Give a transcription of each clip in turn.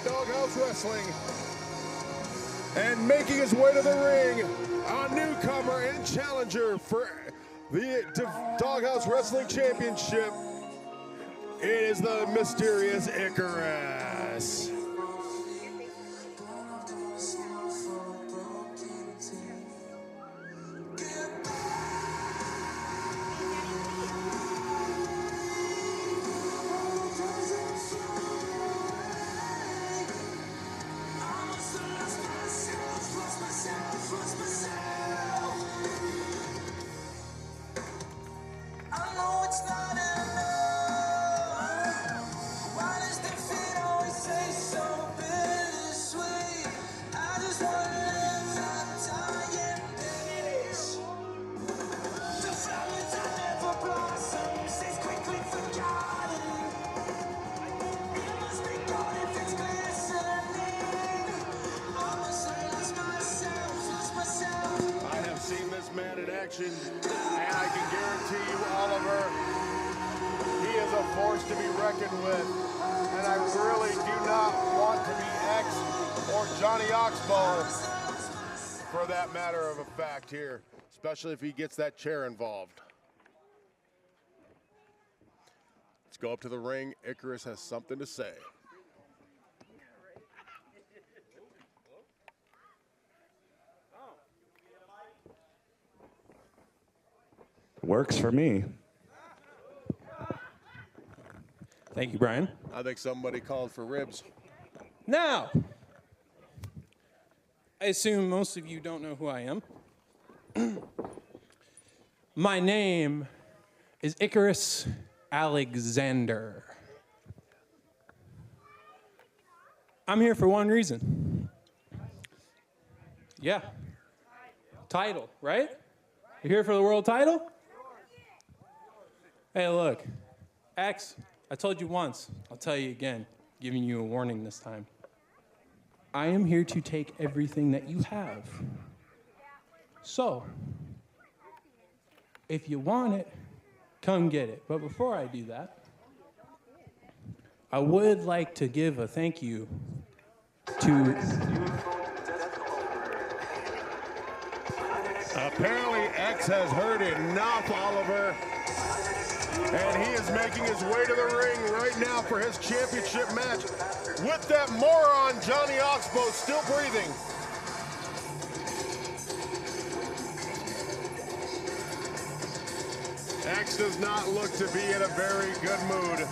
Doghouse Wrestling. And making his way to the ring, a newcomer and challenger for the Doghouse Wrestling Championship. It is the mysterious Icarus. Man in action, and I can guarantee you, Oliver, he is a force to be reckoned with, and I really do not want to be X or Johnny Oxbow for that matter of a fact here, especially if he gets that chair involved. Let's go up to the ring. Icarus has something to say. Works for me. Thank you, Brian. I think somebody called for ribs. Now, I assume most of you don't know who I am. My name is Icarus Alexander. I'm here for one reason. Yeah. Title, right? You're here for the world title? Hey, look, X, I told you once, I'll tell you again, giving you a warning this time. I am here to take everything that you have. So, if you want it, come get it. But before I do that, I would like to give a thank you to... Apparently, X has heard enough, Oliver. And he is making his way to the ring right now for his championship match with that moron, Johnny Oxbow, still breathing. X does not look to be in a very good mood.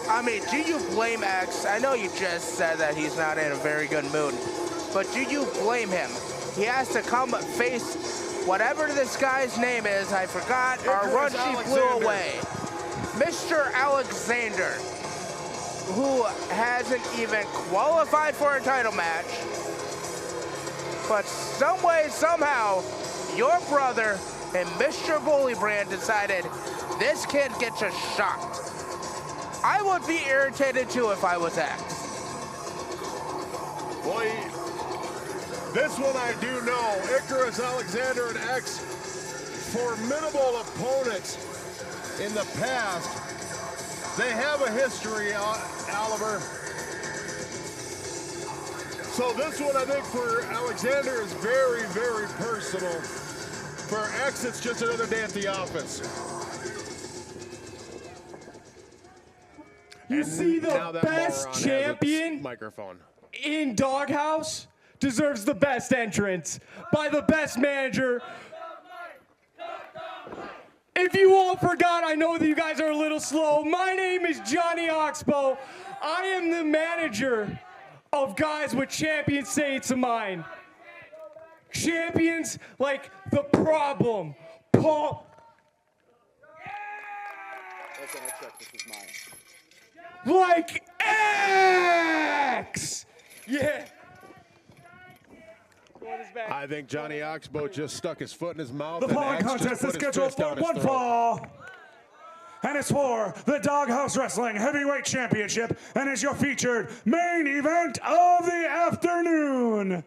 I mean, do you blame X? I know you just said that he's not in a very good mood, but do you blame him? He has to come face whatever this guy's name is. I forgot. Our run sheet blew away. Mr. Alexander, who hasn't even qualified for a title match, but some way, somehow, your brother and Mr. Bully Brand decided this kid gets a shot. I would be irritated too if I was X. Boy, this one I do know. Icarus, Alexander, and X, formidable opponents in the past. They have a history, Oliver. So this one, I think, for Alexander is very, very personal. For X, it's just another day at the office. You see, the best champion microphone in Doghouse deserves the best entrance by the best manager. If you all forgot, I know that you guys are a little slow. My name is Johnny Oxbow. I am the manager of guys with champion states of mind. Champions like The Problem, Paul. Listen, I checked, this is mine. Like X! Yeah. I think Johnny Oxbow just stuck his foot in his mouth. The following contest is scheduled for one fall. and it's for the Doghouse Wrestling Heavyweight Championship, and is your featured main event of the afternoon.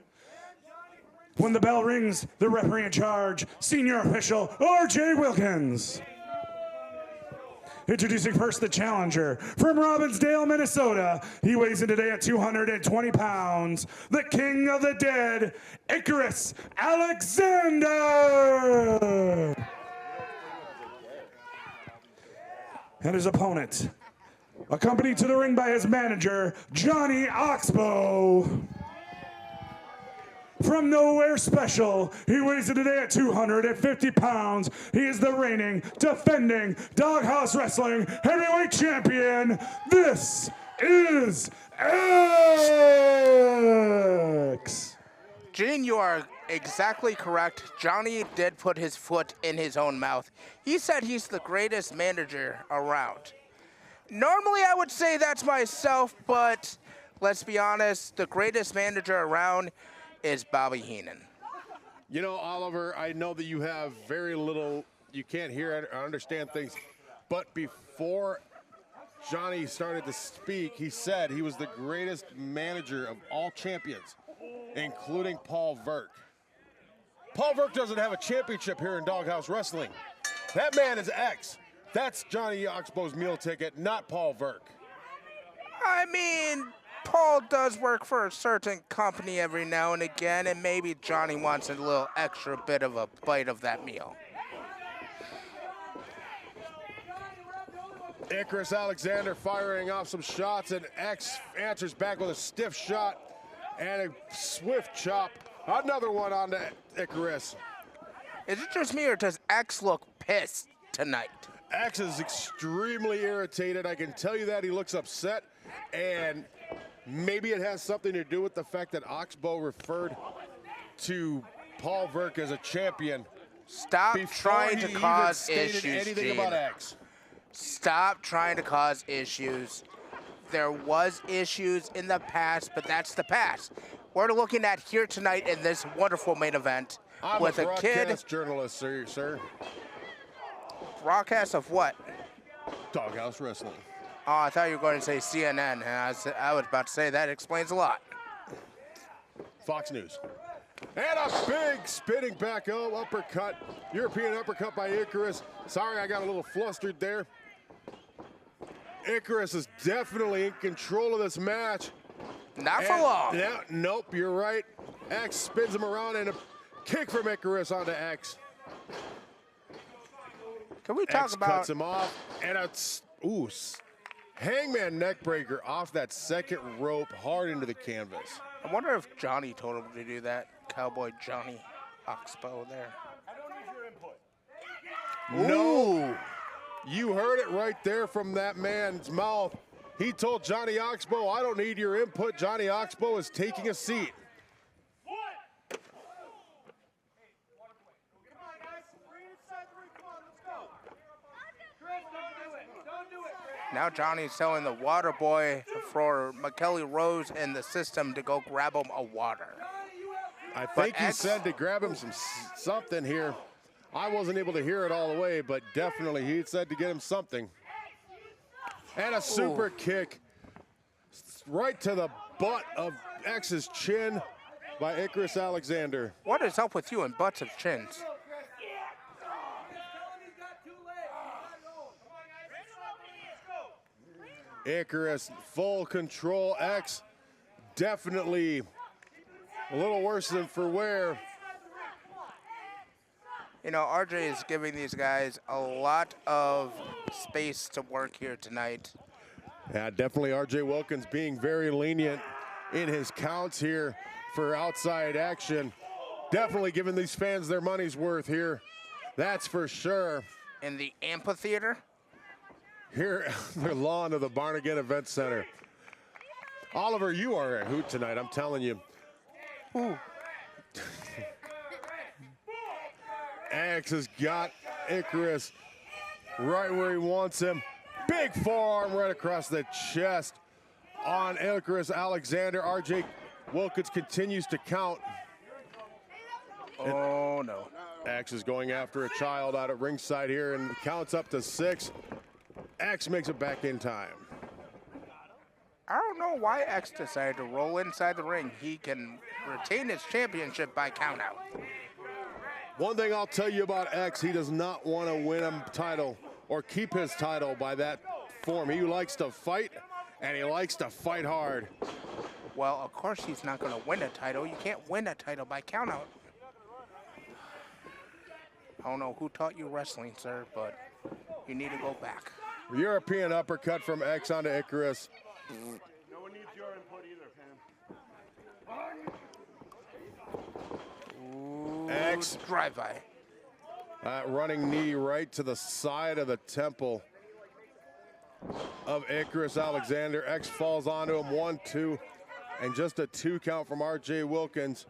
When the bell rings, the referee in charge, senior official R.J. Wilkins. Introducing first the challenger from Robbinsdale, Minnesota. He weighs in today at 220 pounds. The king of the dead, Icarus Alexander. And his opponent, accompanied to the ring by his manager, Johnny Oxbow. From Nowhere Special, he weighs in today at 250 pounds. He is the reigning, defending Doghouse Wrestling Heavyweight Champion. This is X. Gene, you are exactly correct. Johnny did put his foot in his own mouth. He said he's the greatest manager around. Normally I would say that's myself, but let's be honest, the greatest manager around is Bobby Heenan. You know, Oliver, I know that you have very little, you can't hear or understand things, but before Johnny started to speak, he said he was the greatest manager of all champions, including Paul Verk. Paul Verk doesn't have a championship here in Doghouse Wrestling. That man is X. That's Johnny Oxbow's meal ticket, not Paul Verk. I mean, Paul does work for a certain company every now and again, and maybe Johnny wants a little extra bit of a bite of that meal. Icarus Alexander firing off some shots, and X answers back with a stiff shot and a swift chop. Another one on to Icarus. Is it just me, or does X look pissed tonight? X is extremely irritated. I can tell you that. He looks upset, and maybe it has something to do with the fact that Oxbow referred to Paul Verk as a champion. Stop trying to cause issues, anything Gene. about X. Stop trying to cause issues. There was issues in the past, but that's the past. We're looking at here tonight in this wonderful main event I'm with a a kid. broadcast journalist, sir. Broadcast of what? Doghouse Wrestling. Oh, I thought you were going to say CNN, and I was about to say that explains a lot. Fox News. And a big spinning back uppercut. European uppercut by Icarus. Sorry, I got a little flustered there. Icarus is definitely in control of this match. Not for long. Yeah, nope, you're right. X spins him around, and a kick from Icarus onto X. Can we talk X about... cuts him off, and a hangman neckbreaker off that second rope hard into the canvas. I wonder if Johnny told him to do that. Cowboy Johnny Oxbow there. No, you heard it right there from that man's mouth. He told Johnny Oxbow, I don't need your input. Johnny Oxbow is taking a seat. Now Johnny's telling the water boy for McKelly Rose in the system to go grab him a water. I think he said to grab him something here. I wasn't able to hear it all the way, but definitely he said to get him something. And a super kick right to the butt of X's chin by Icarus Alexander. What is up with you and butts of chins? Icarus, full control. X definitely a little worse than for wear. You know, RJ is giving these guys a lot of space to work here tonight. Yeah, definitely RJ Wilkins being very lenient in his counts here for outside action. Definitely giving these fans their money's worth here. That's for sure. In the amphitheater? Here, the lawn of the Barnegat Event Center. Oliver, you are a hoot tonight, I'm telling you. Ooh. X has got Icarus right where he wants him. Big forearm right across the chest on Icarus Alexander. RJ Wilkins continues to count. Oh, no. X is going after a child out at ringside here and counts up to 6. X makes it back in time. I don't know why X decided to roll inside the ring. He can retain his championship by countout. One thing I'll tell you about X, he does not want to win a title or keep his title by that form. He likes to fight, and he likes to fight hard. Well, of course he's not going to win a title. You can't win a title by countout. I don't know who taught you wrestling, sir, but you need to go back. European uppercut from X onto Icarus. No one needs your input either, Pam. Ooh, X. drive-by. Running knee right to the side of the temple of Icarus Alexander. X falls onto him, 1, 2, and just a 2 count from R.J. Wilkins.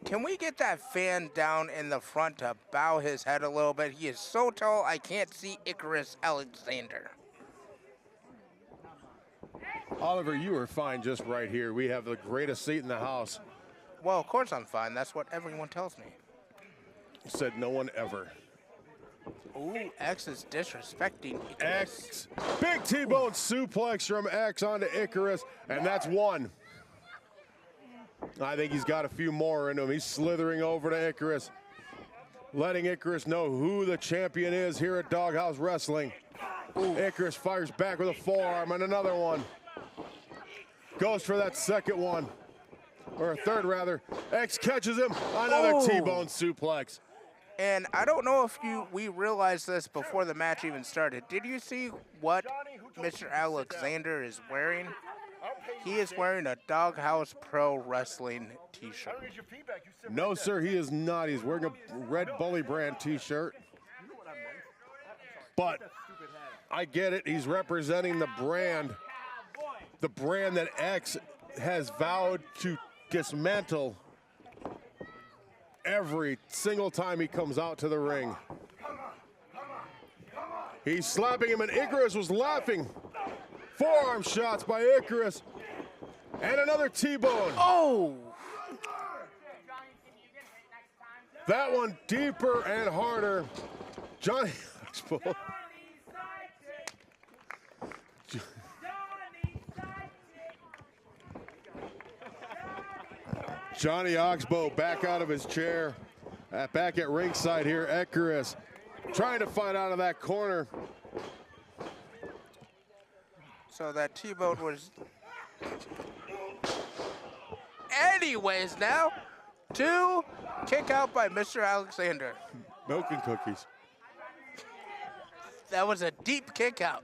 Can we get that fan down in the front to bow his head a little bit? He is so tall, I can't see Icarus Alexander. Oliver, you are fine just right here. We have the greatest seat in the house. Well, of course I'm fine. That's what everyone tells me. Said no one ever. Ooh, X is disrespecting Icarus. X, big T-bone suplex from X onto Icarus, and that's 1. I think he's got a few more in him. He's slithering over to Icarus, letting Icarus know who the champion is here at Doghouse Wrestling. Ooh. Icarus fires back with a forearm and another one. Goes for that second one, or a third rather. X catches him, another T-bone suplex. And I don't know if we realized this before the match even started. Did you see what Mr. Alexander is wearing? He is wearing a Doghouse Pro Wrestling t-shirt. No, sir, he is not. He's wearing a Red Bully brand t-shirt. But I get it. He's representing the brand that X has vowed to dismantle every single time he comes out to the ring. He's slapping him, and Icarus was laughing. Forearm shots by Icarus. And another T-bone. Oh! That one deeper and harder. Johnny Oxbow. Johnny Oxbow back out of his chair. Back at ringside here. Icarus trying to fight out of that corner. So that T-bone was... Anyways, now, 2 kick out by Mr. Alexander. Milk and cookies. That was a deep kick out.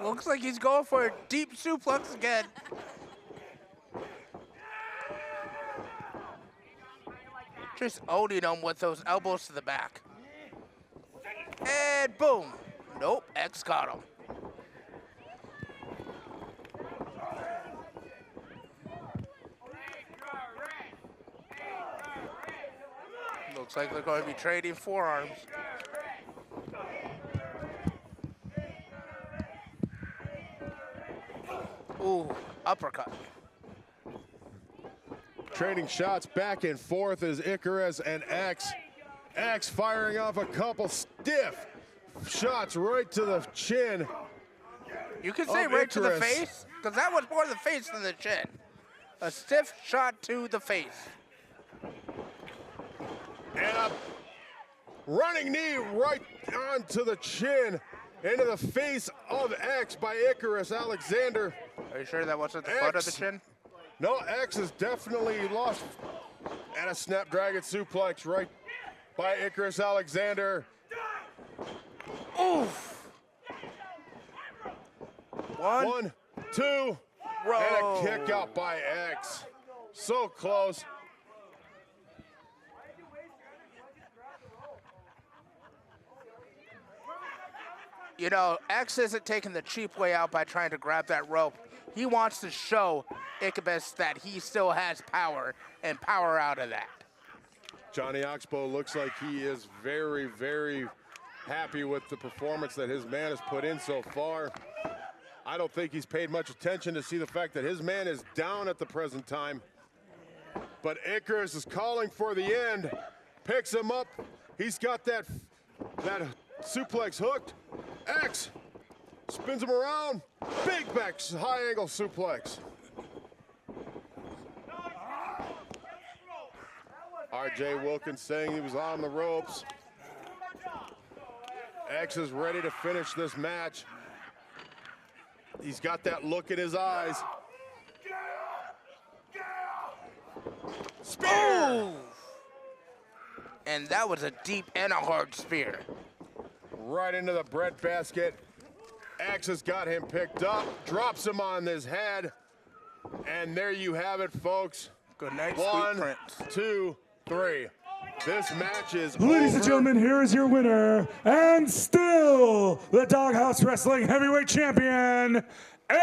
Looks like he's going for a deep suplex again. Just owning him with those elbows to the back. And boom. Nope, X got him. Looks like they're going to be trading forearms. Ooh, uppercut. Trading shots back and forth as Icarus and X. X firing off a couple stiff shots right to the chin. You can say right to the face, because that was more the face than the chin. A stiff shot to the face. And a running knee right onto the chin, into the face of X by Icarus Alexander. Are you sure that wasn't the foot of the chin? No, X is definitely lost. And a Snapdragon suplex right by Icarus Alexander. Oof. 1, 2, row. And a kick out by X. So close. You know, X isn't taking the cheap way out by trying to grab that rope. He wants to show Icarus that he still has power, and power out of that. Johnny Oxbow looks like he is very, very happy with the performance that his man has put in so far. I don't think he's paid much attention to see the fact that his man is down at the present time. But Icarus is calling for the end. Picks him up. He's got that suplex hooked. X spins him around. Big back high angle suplex. R.J. Wilkins saying he was on the ropes. X is ready to finish this match. He's got that look in his eyes. Spear! Oh! And that was a deep and a hard spear. Right into the breadbasket. X has got him picked up, drops him on his head. And there you have it, folks. Good night, One, sweet prince. 2, 3. This match is Ladies and over. gentlemen, here is your winner, and still the Doghouse Wrestling Heavyweight Champion, X.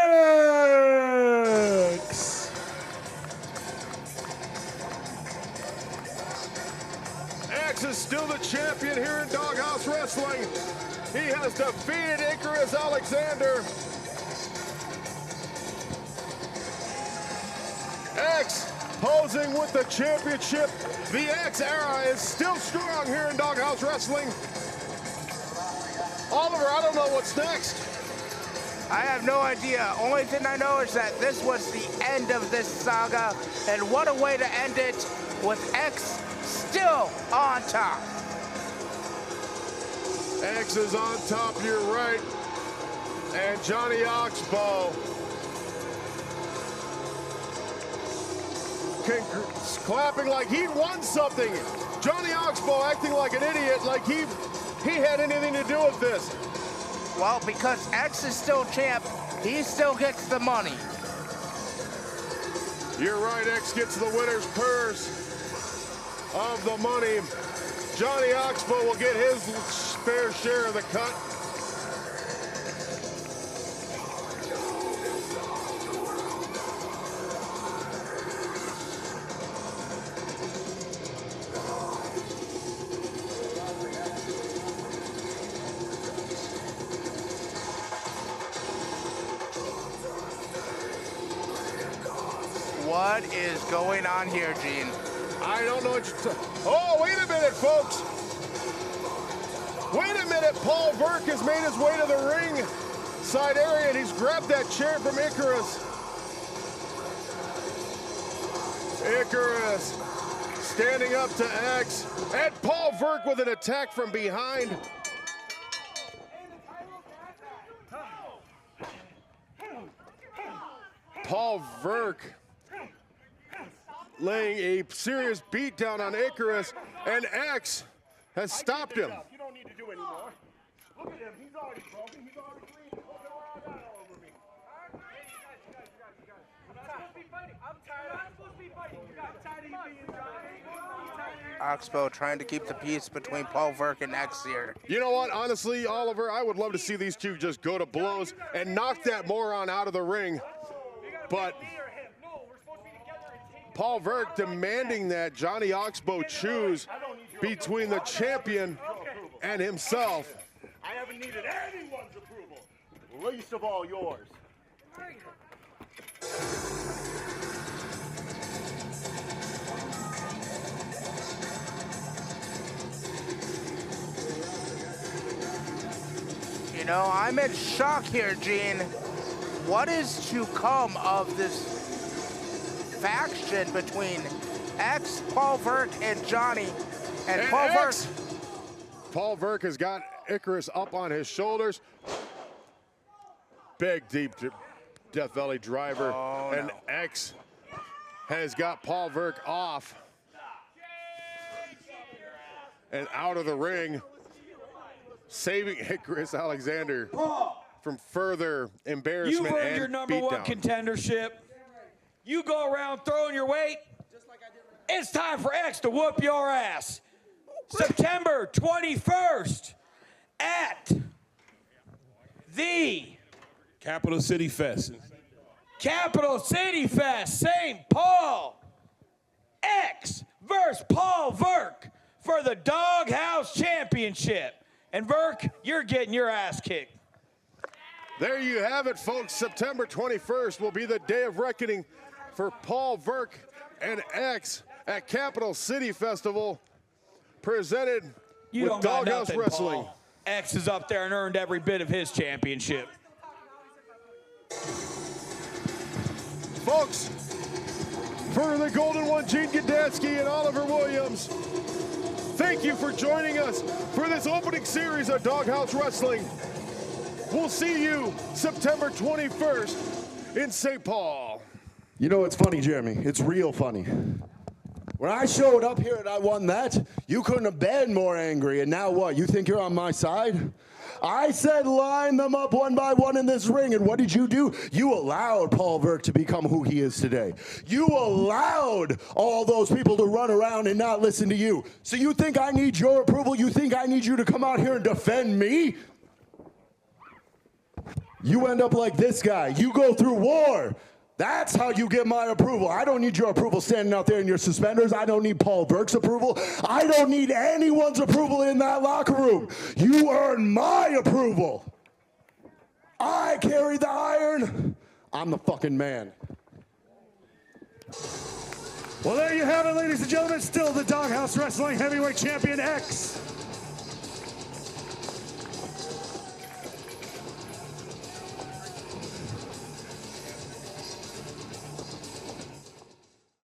X is still the champion here in Doghouse Wrestling. He has defeated Icarus Alexander. X posing with the championship. The X era is still strong here in Doghouse Wrestling. Oliver, I don't know what's next. I have no idea. Only thing I know is that this was the end of this saga, and what a way to end it with X still on top. X is on top, you're right. And Johnny Oxbow clapping like he won something. Johnny Oxbow acting like an idiot, like he had anything to do with this. Well, because X is still champ, he still gets the money. You're right, X gets the winner's purse of the money. Johnny Oxbow will get his fair share of the cut. What is going on here, Gene? I don't know what you're Oh, wait a minute, folks. Wait a minute. Paul Burke has made his way to the ring side area, and he's grabbed that chair from Icarus. Icarus standing up to X, and Paul Burke with an attack from behind. Paul Burke laying a serious beat down on Icarus, and X has stopped him. You don't need to do anymore. Look at him. He's already broken. He's already clean. Look at all that all over me. I'm supposed to be fighting. I'm tired. I'm supposed to be fighting. I'm tired of you being dry. Oxbow trying to keep the peace between Paul Burke and X here. You know what? Honestly, Oliver, I would love to see these two just go to blows and knock that moron out of the ring. But Paul Burke demanding that Johnny Oxbow choose between the champion and himself. I haven't needed anyone's approval, least of all yours. You know, I'm in shock here, Gene. What is to come of this faction between X, Paul Burke, and Johnny? And Paul Burke. Paul Burke has got Icarus up on his shoulders. Big, deep Death Valley driver. Oh, and no. X has got Paul Burke off and out of the ring, saving Icarus Alexander from further embarrassment You've earned and your number one beatdown. contendership. You go around throwing your weight. It's time for X to whoop your ass. September 21st at the Capital City Fest. Capital City Fest, St. Paul. X versus Paul Burke for the Doghouse Championship. And Burke, you're getting your ass kicked. There you have it, folks. September 21st will be the day of reckoning for Paul Verk and X at Capital City Festival, presented You with don't got Doghouse nothing, Wrestling. Paul. X is up there and earned every bit of his championship. Folks, for the Golden One, Gene Gadetsky and Oliver Williams, thank you for joining us for this opening series of Doghouse Wrestling. We'll see you September 21st in St. Paul. You know, it's funny, Jeremy. It's real funny. When I showed up here and I won that, you couldn't have been more angry. And now what? You think you're on my side? I said line them up one by one in this ring, and what did you do? You allowed Paul Verk to become who he is today. You allowed all those people to run around and not listen to you. So you think I need your approval? You think I need you to come out here and defend me? You end up like this guy. You go through war. That's how you get my approval. I don't need your approval standing out there in your suspenders. I don't need Paul Verk's approval. I don't need anyone's approval in that locker room. You earn my approval. I carry the iron. I'm the fucking man. Well, there you have it, ladies and gentlemen. Still the Doghouse Wrestling Heavyweight Champion X.